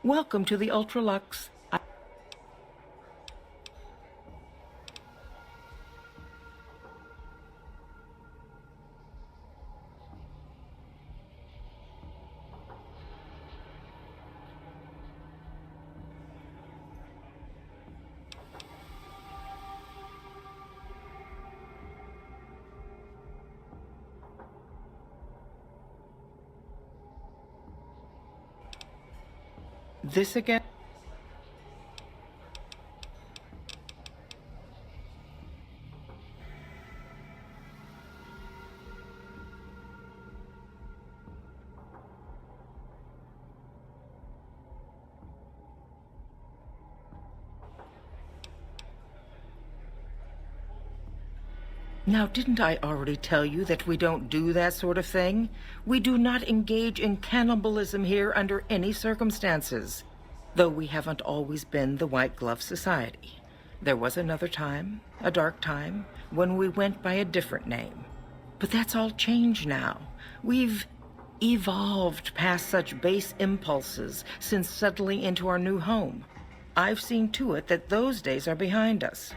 Welcome to the Ultralux. This again? Now, didn't I already tell you that we don't do that sort of thing? We do not engage in cannibalism here under any circumstances. Though we haven't always been the White Glove Society. There was another time, a dark time, when we went by a different name. But that's all changed now. We've evolved past such base impulses since settling into our new home. I've seen to it that those days are behind us.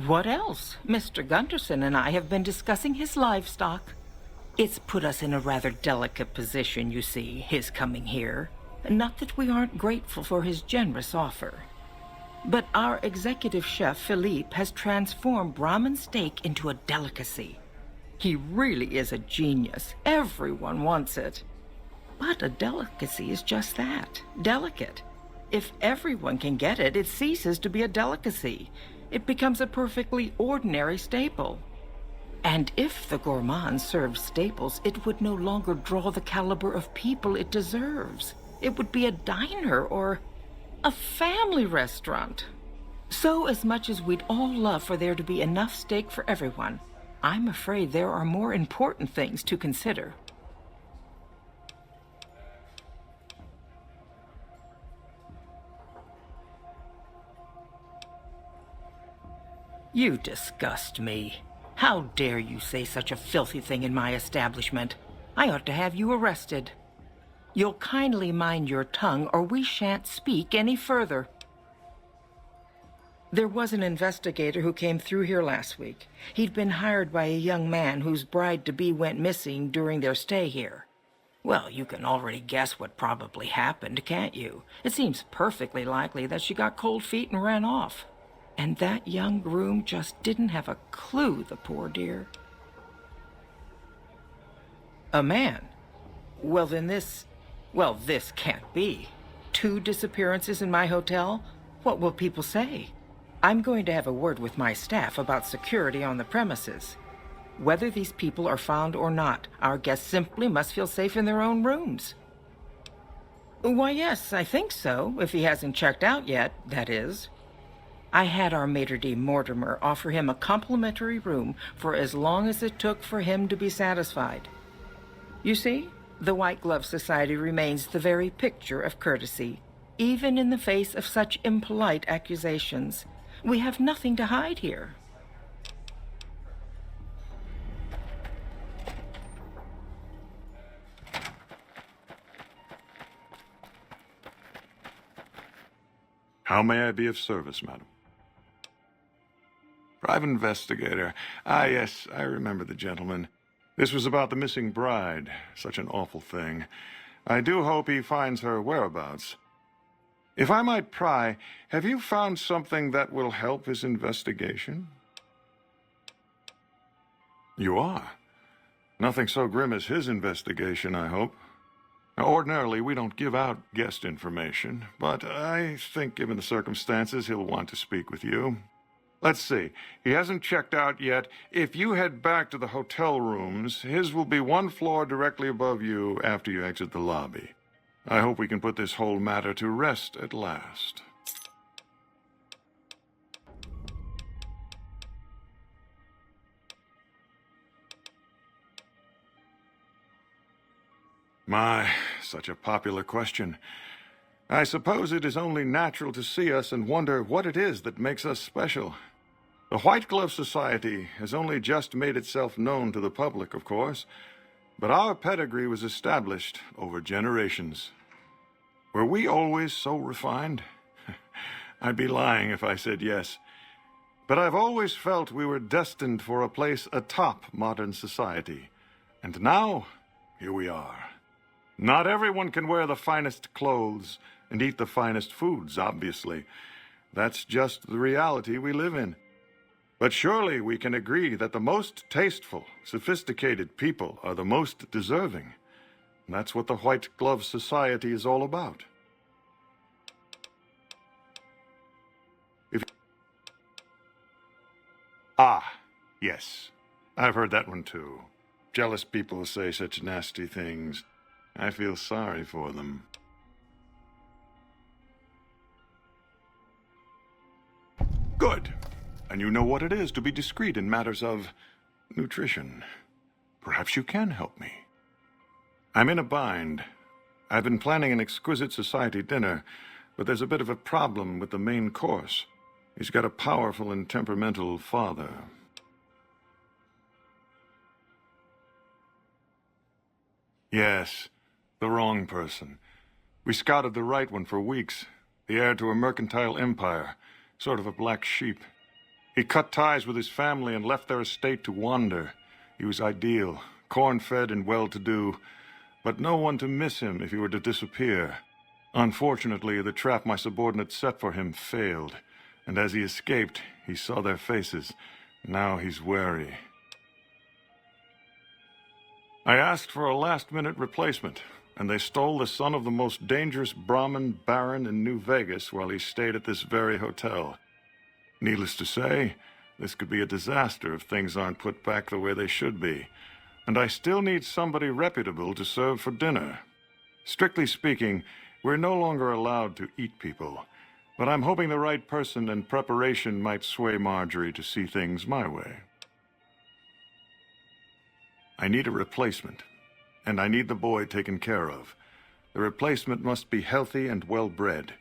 What else? Mr. Gunderson and I have been discussing his livestock. It's put us in a rather delicate position, you see, his coming here. Not that we aren't grateful for his generous offer. But our executive chef, Philippe, has transformed Brahmin steak into a delicacy. He really is a genius. Everyone wants it. But a delicacy is just that, delicate. If everyone can get it, it ceases to be a delicacy. It becomes a perfectly ordinary staple. And if the gourmand served staples, it would no longer draw the caliber of people it deserves. It would be a diner or a family restaurant. So as much as we'd all love for there to be enough steak for everyone, I'm afraid there are more important things to consider. You disgust me. How dare you say such a filthy thing in my establishment? I ought to have you arrested. You'll kindly mind your tongue, or we shan't speak any further. There was an investigator who came through here last week. He'd been hired by a young man whose bride-to-be went missing during their stay here. Well, you can already guess what probably happened, can't you? It seems perfectly likely that she got cold feet and ran off. And that young groom just didn't have a clue, the poor dear. A man? Well, then this can't be. 2 disappearances in my hotel? What will people say? I'm going to have a word with my staff about security on the premises. Whether these people are found or not, our guests simply must feel safe in their own rooms. Why, yes, I think so, if he hasn't checked out yet, that is. I had our maitre d' Mortimer offer him a complimentary room for as long as it took for him to be satisfied. You see, the White Glove Society remains the very picture of courtesy, even in the face of such impolite accusations. We have nothing to hide here. How may I be of service, madam? Private investigator. Ah, yes, I remember the gentleman. This was about the missing bride. Such an awful thing. I do hope he finds her whereabouts. If I might pry, have you found something that will help his investigation? You are? Nothing so grim as his investigation, I hope. Now, ordinarily, we don't give out guest information, but I think given the circumstances, he'll want to speak with you. Let's see. He hasn't checked out yet. If you head back to the hotel rooms, his will be 1 floor directly above you after you exit the lobby. I hope we can put this whole matter to rest at last. My, such a popular question. I suppose it is only natural to see us and wonder what it is that makes us special. The White Glove Society has only just made itself known to the public, of course, but our pedigree was established over generations. Were we always so refined? I'd be lying if I said yes. But I've always felt we were destined for a place atop modern society. And now, here we are. Not everyone can wear the finest clothes and eat the finest foods, obviously. That's just the reality we live in. But surely we can agree that the most tasteful, sophisticated people are the most deserving. And that's what the White Glove Society is all about. Yes. I've heard that one too. Jealous people say such nasty things. I feel sorry for them. Good. And you know what it is to be discreet in matters of nutrition. Perhaps you can help me. I'm in a bind. I've been planning an exquisite society dinner, but there's a bit of a problem with the main course. He's got a powerful and temperamental father. Yes, the wrong person. We scouted the right one for weeks. The heir to a mercantile empire, sort of a black sheep. He cut ties with his family and left their estate to wander. He was ideal, corn-fed and well-to-do, but no one to miss him if he were to disappear. Unfortunately, the trap my subordinates set for him failed, and as he escaped, he saw their faces. Now he's wary. I asked for a last-minute replacement, and they stole the son of the most dangerous Brahmin baron in New Vegas while he stayed at this very hotel. Needless to say, this could be a disaster if things aren't put back the way they should be, and I still need somebody reputable to serve for dinner. Strictly speaking, we're no longer allowed to eat people, but I'm hoping the right person and preparation might sway Marjorie to see things my way. I need a replacement, and I need the boy taken care of. The replacement must be healthy and well-bred.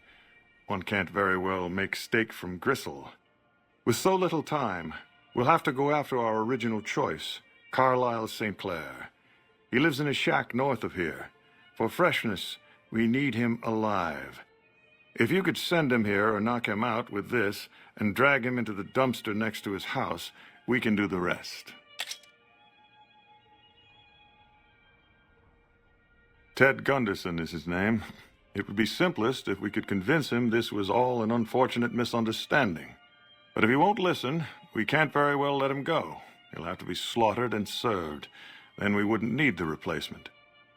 One can't very well make steak from gristle. With so little time, we'll have to go after our original choice, Carlisle St. Clair. He lives in a shack north of here. For freshness, we need him alive. If you could send him here or knock him out with this and drag him into the dumpster next to his house, we can do the rest. Ted Gunderson is his name. It would be simplest if we could convince him this was all an unfortunate misunderstanding. But if he won't listen, we can't very well let him go. He'll have to be slaughtered and served. Then we wouldn't need the replacement.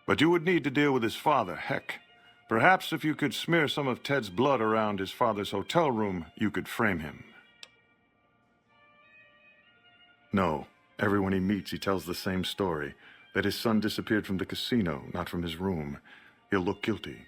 But you would need to deal with his father, Heck. Perhaps if you could smear some of Ted's blood around his father's hotel room, you could frame him. No, everyone he meets, he tells the same story. That his son disappeared from the casino, not from his room. He'll look guilty.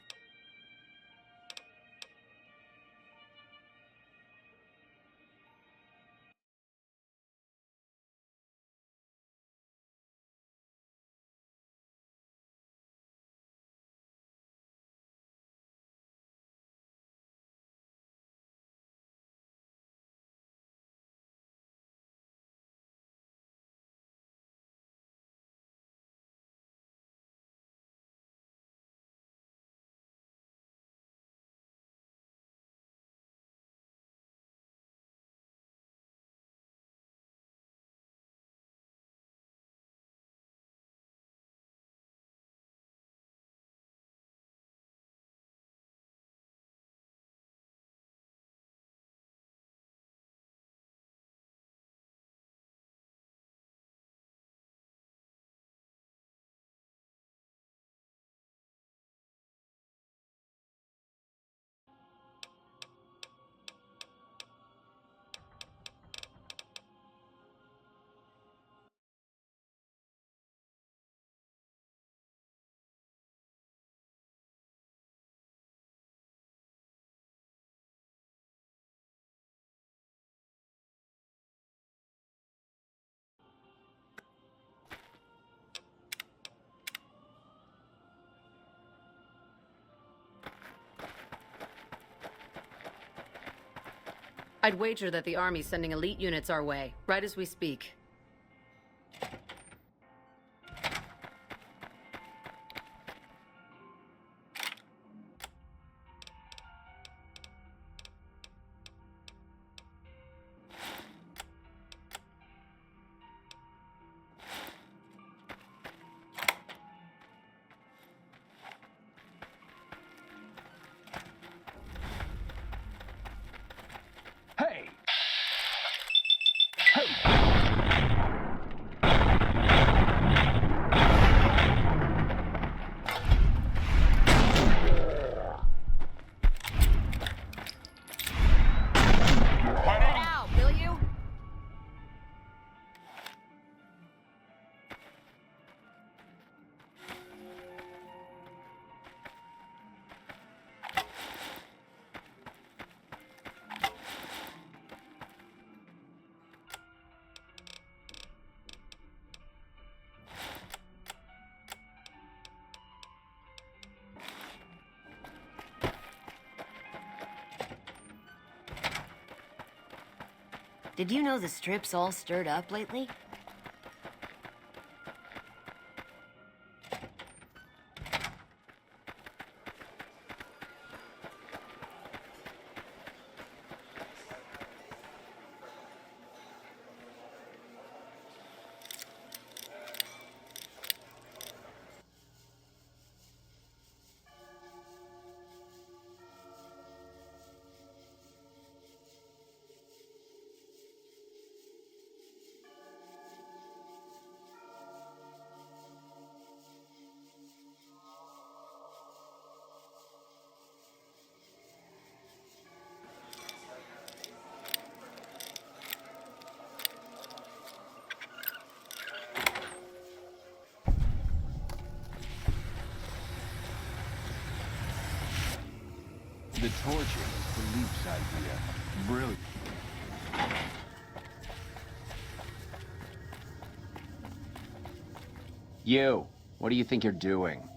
I'd wager that the Army's sending elite units our way, right as we speak. Hey! Get it out, will you? Did you know the Strip's all stirred up lately? The torture is Philippe's idea. Brilliant. You, what do you think you're doing?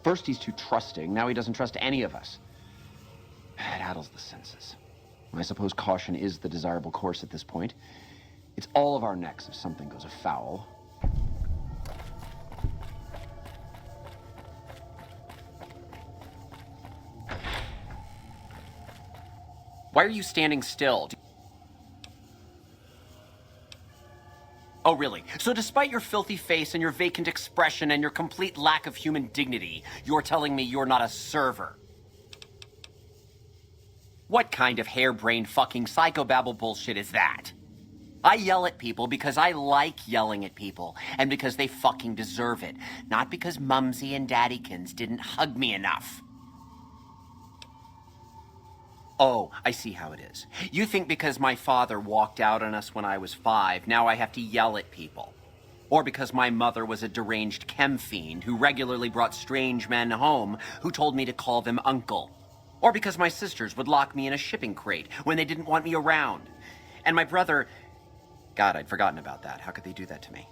First he's too trusting, now he doesn't trust any of us. It addles the senses. I suppose caution is the desirable course at this point. It's all of our necks if something goes afoul. Why are you standing still? Oh, really? So despite your filthy face and your vacant expression and your complete lack of human dignity, you're telling me you're not a server? What kind of harebrained fucking psychobabble bullshit is that? I yell at people because I like yelling at people, and because they fucking deserve it, not because Mumsy and Daddykins didn't hug me enough. Oh, I see how it is. You think because my father walked out on us when I was 5, now I have to yell at people. Or because my mother was a deranged chem fiend who regularly brought strange men home who told me to call them uncle. Or because my sisters would lock me in a shipping crate when they didn't want me around. And my brother... God, I'd forgotten about that. How could they do that to me?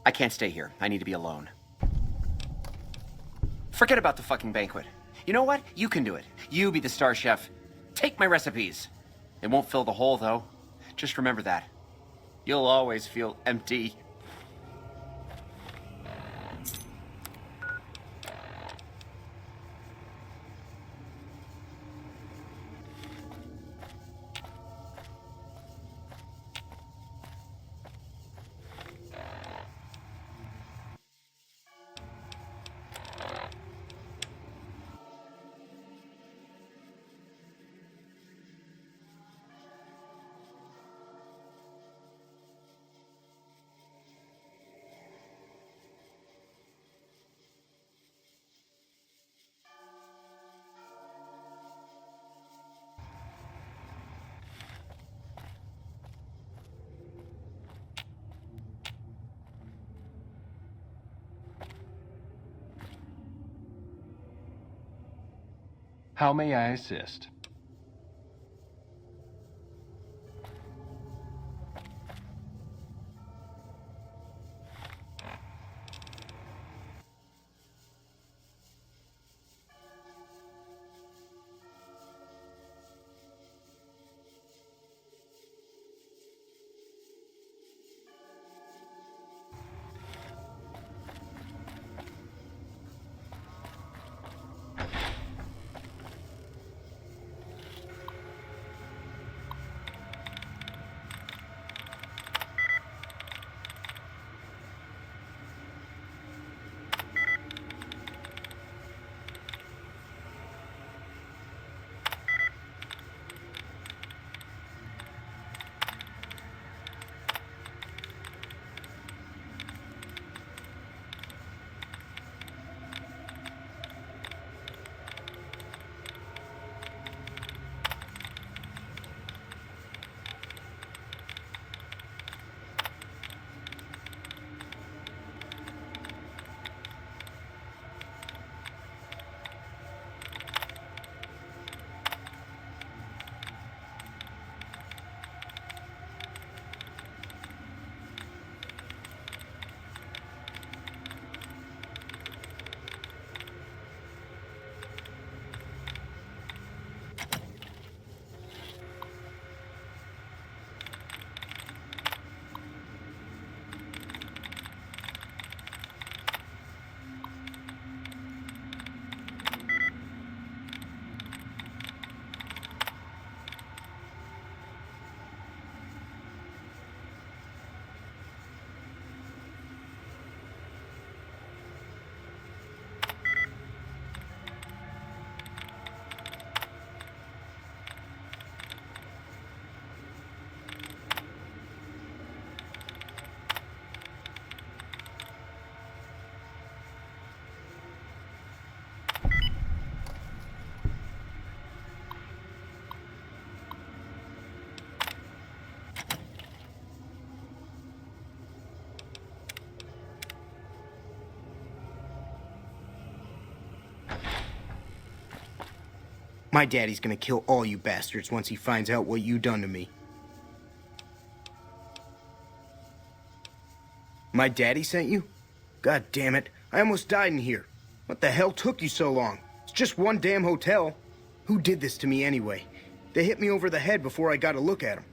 I can't stay here. I need to be alone. Forget about the fucking banquet. You know what? You can do it. You be the star chef. Take my recipes. It won't fill the hole, though. Just remember that. You'll always feel empty. How may I assist? My daddy's gonna kill all you bastards once he finds out what you done to me. My daddy sent you? God damn it, I almost died in here. What the hell took you so long? It's just one damn hotel. Who did this to me anyway? They hit me over the head before I got a look at them.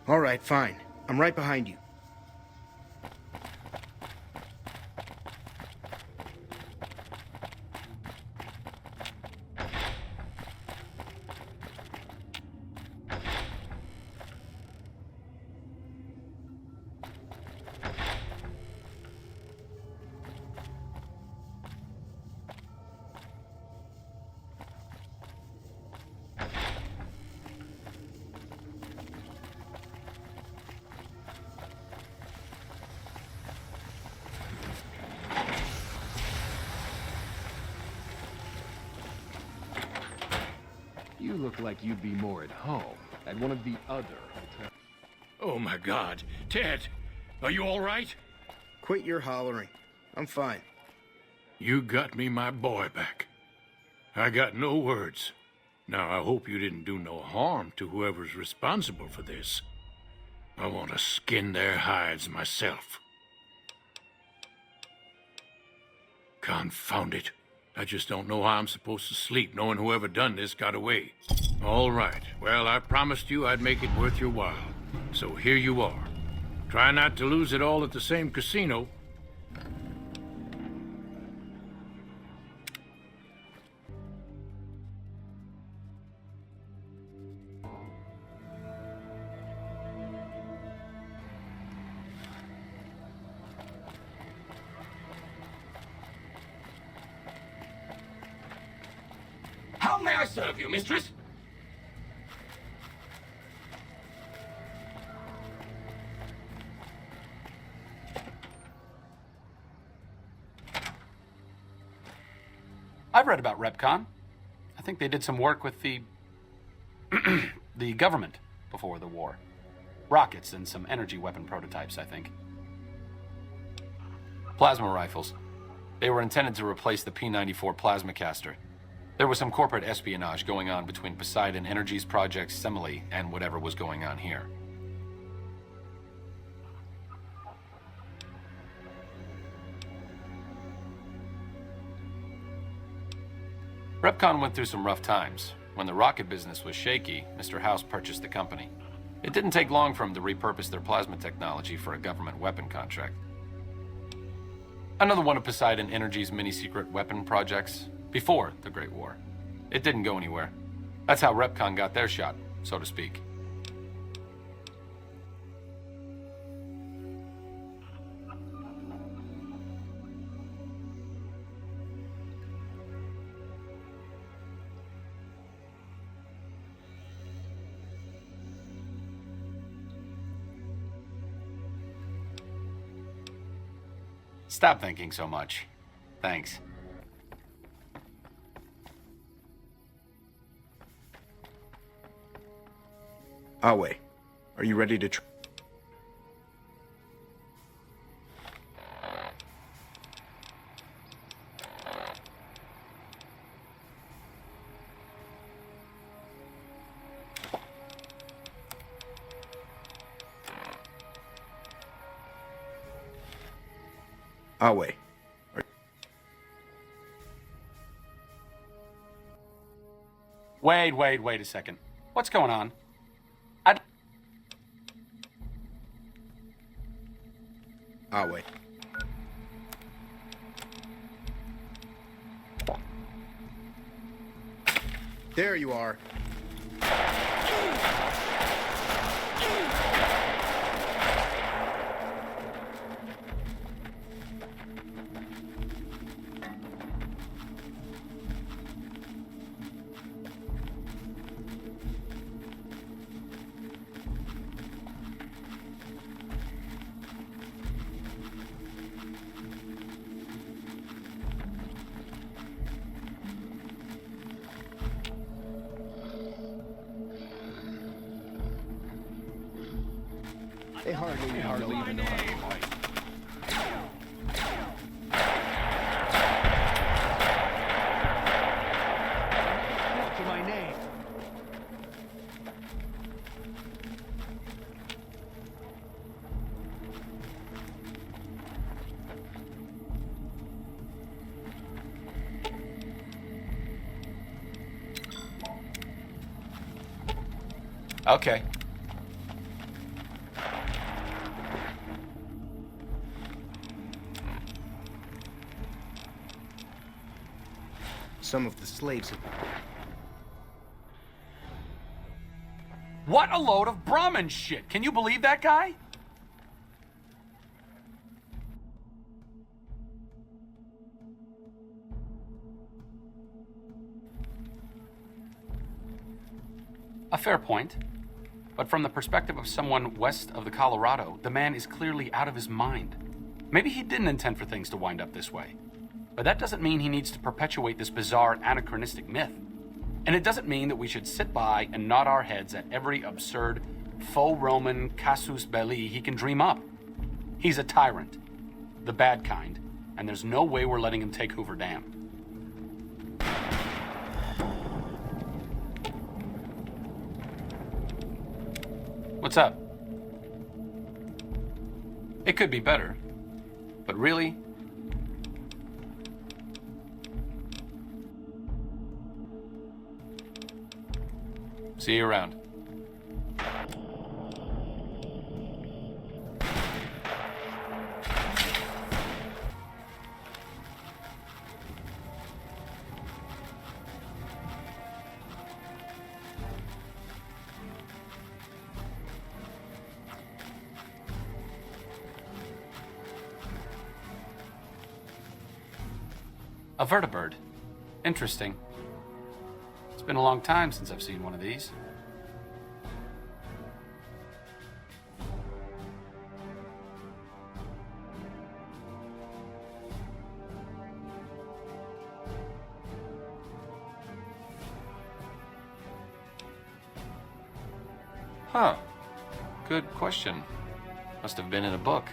All right, fine. I'm right behind you. You look like you'd be more at home at one of the other hotels. Oh my God. Ted, are you all right? Quit your hollering. I'm fine. You got me my boy back. I got no words. Now, I hope you didn't do no harm to whoever's responsible for this. I want to skin their hides myself. Confound it. I just don't know how I'm supposed to sleep knowing whoever done this got away. All right. Well, I promised you I'd make it worth your while. So here you are. Try not to lose it all at the same casino. How may I serve you, mistress? I've read about Repcon. I think they did some work with the the government before the war. Rockets and some energy weapon prototypes, I think. Plasma rifles. They were intended to replace the P-94 plasma caster. There was some corporate espionage going on between Poseidon Energy's project Semele and whatever was going on here. Repcon went through some rough times. When the rocket business was shaky, Mr. House purchased the company. It didn't take long for him to repurpose their plasma technology for a government weapon contract. Another one of Poseidon Energy's mini-secret weapon projects, before the Great War. It didn't go anywhere. That's how Repcon got their shot, so to speak. Stop thinking so much. Thanks. Awe, are you ready to Awe. Wait a second. What's going on? Awe. There you are. They hardly even know how to fight. To my name. Okay. Some of the slaves have... What a load of Brahmin shit! Can you believe that guy? A fair point. But from the perspective of someone west of the Colorado, the man is clearly out of his mind. Maybe he didn't intend for things to wind up this way. But that doesn't mean he needs to perpetuate this bizarre anachronistic myth. And it doesn't mean that we should sit by and nod our heads at every absurd, faux Roman casus belli he can dream up. He's a tyrant, the bad kind, and there's no way we're letting him take Hoover Dam. What's up? It could be better, but really? See you around. A vertibird. Interesting. It's been a long time since I've seen one of these. Huh. Good question. Must have been in a book.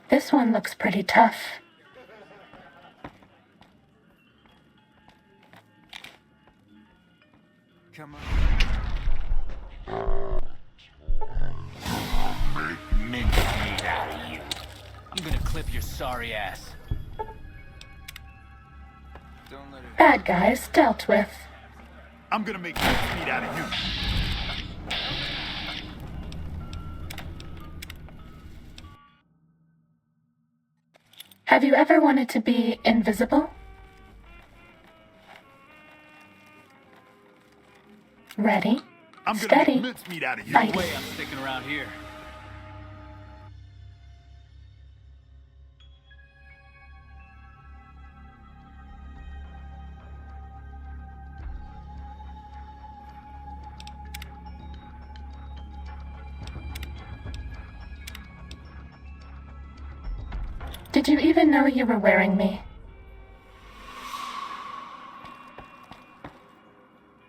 This one looks pretty tough. Come on. Make mincemeat out of you. I'm gonna clip your sorry ass. Don't let it... Bad guys dealt with. I'm gonna make mincemeat out of you. Have you ever wanted to be invisible? Ready, I'm gonna steady, make mincemeat out of you. fight. No way I'm sticking around here. Did you even know you were wearing me?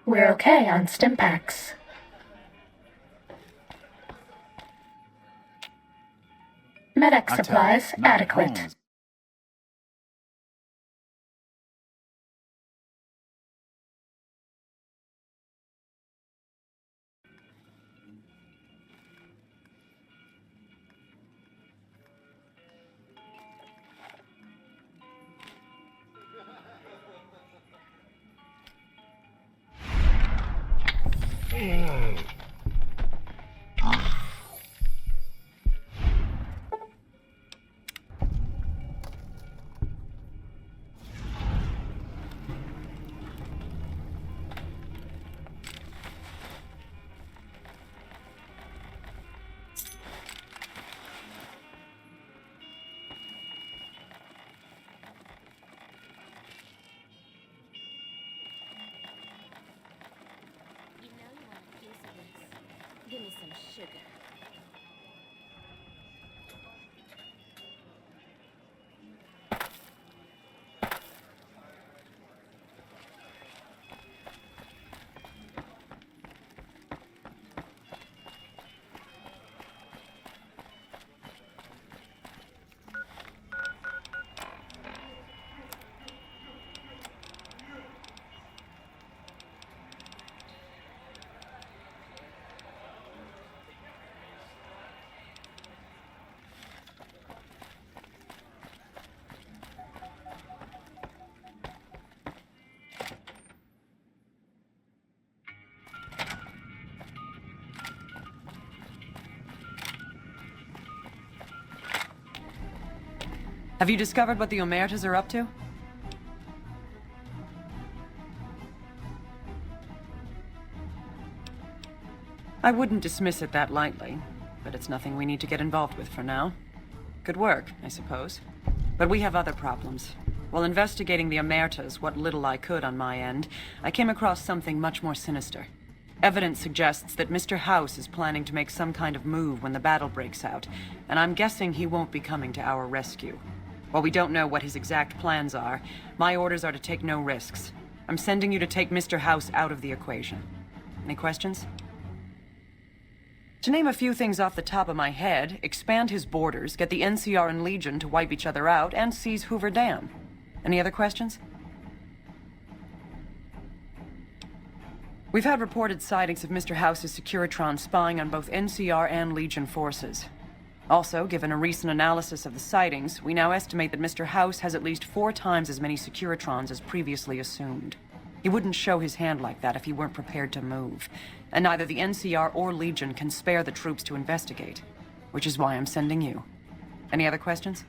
We're okay on Stimpaks. Medic supplies adequate. Give me some sugar. Have you discovered what the Omertas are up to? I wouldn't dismiss it that lightly, but it's nothing we need to get involved with for now. Good work, I suppose. But we have other problems. While investigating the Omertas, what little I could on my end, I came across something much more sinister. Evidence suggests that Mr. House is planning to make some kind of move when the battle breaks out, and I'm guessing he won't be coming to our rescue. While we don't know what his exact plans are, my orders are to take no risks. I'm sending you to take Mr. House out of the equation. Any questions? To name a few things off the top of my head, expand his borders, get the NCR and Legion to wipe each other out, and seize Hoover Dam. Any other questions? We've had reported sightings of Mr. House's Securitron spying on both NCR and Legion forces. Also, given a recent analysis of the sightings, we now estimate that Mr. House has at least 4 times as many Securitrons as previously assumed. He wouldn't show his hand like that if he weren't prepared to move. And neither the NCR or Legion can spare the troops to investigate. Which is why I'm sending you. Any other questions?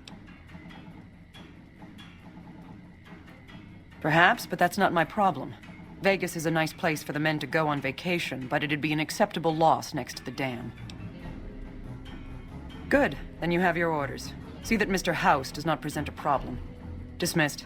Perhaps, but that's not my problem. Vegas is a nice place for the men to go on vacation, but it'd be an acceptable loss next to the dam. Good. Then you have your orders. See that Mr. House does not present a problem. Dismissed.